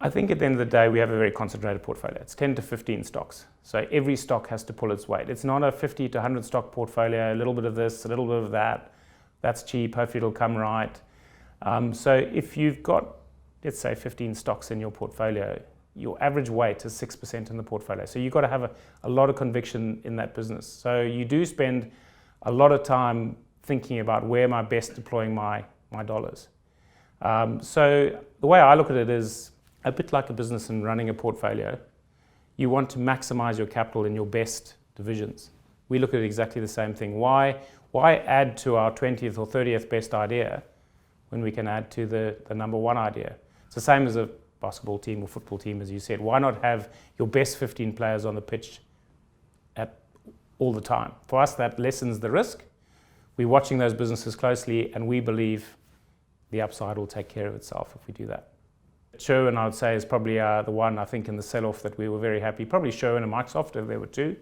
I think at the end of the day, we have a very concentrated portfolio. It's 10 to 15 stocks. So every stock has to pull its weight. It's not a 50 to 100 stock portfolio, a little bit of this, a little bit of that. That's cheap, hopefully it'll come right. So if you've got, let's say, 15 stocks in your portfolio, your average weight is 6% in the portfolio. So you've got to have a lot of conviction in that business. So you do spend a lot of time thinking about where am I best deploying my dollars. So the way I look at it is a bit like a business and running a portfolio. You want to maximize your capital in your best divisions. We look at exactly the same thing. Why add to our 20th or 30th best idea when we can add to the number one idea? It's the same as a basketball team or football team, as you said. Why not have your best 15 players on the pitch all the time? For us, that lessens the risk. We're watching those businesses closely, and we believe the upside will take care of itself if we do that. Sherwin, I would say, is probably the one, I think, in the sell-off that we were very happy. Probably Sherwin and Microsoft, if there were two.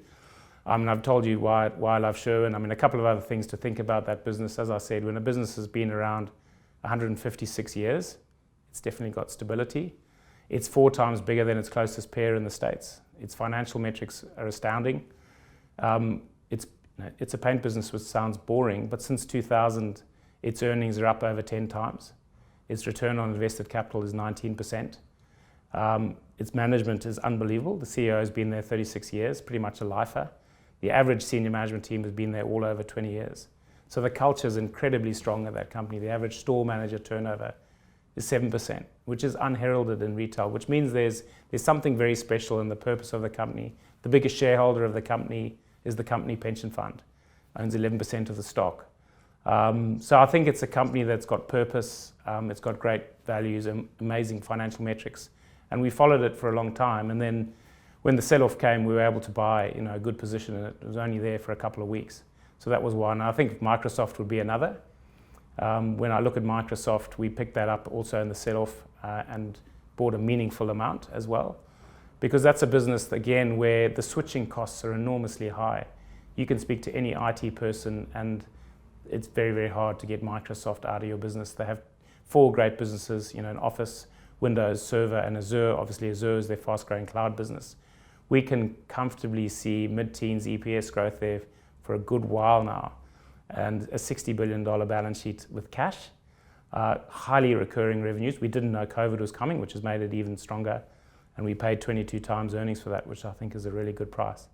And I've told you why I love Sherwin. I mean, a couple of other things to think about that business. As I said, when a business has been around 156 years, it's definitely got stability. It's 4 times bigger than its closest peer in the States. Its financial metrics are astounding. It's a paint business, which sounds boring, but since 2000, its earnings are up over 10 times. Its return on invested capital is 19%. Its management is unbelievable. The CEO has been there 36 years, pretty much a lifer. The average senior management team has been there all over 20 years. So the culture is incredibly strong at that company. The average store manager turnover is 7%, which is unheralded in retail, which means there's something very special in the purpose of the company. The biggest shareholder of the company is the company pension fund, owns 11% of the stock. So I think it's a company that's got purpose, it's got great values, and amazing financial metrics. And we followed it for a long time. And then when the sell-off came, we were able to buy a good position, and it was only there for a couple of weeks. So that was one. I think Microsoft would be another. When I look at Microsoft, we picked that up also in the sell-off and bought a meaningful amount as well. Because that's a business, again, where the switching costs are enormously high. You can speak to any IT person, and it's very, very hard to get Microsoft out of your business. They have 4 great businesses, an Office, Windows, Server, and Azure. Obviously, Azure is their fast-growing cloud business. We can comfortably see mid-teens EPS growth there for a good while now, and a $60 billion balance sheet with cash, highly recurring revenues. We didn't know COVID was coming, which has made it even stronger, and we paid 22 times earnings for that, which I think is a really good price.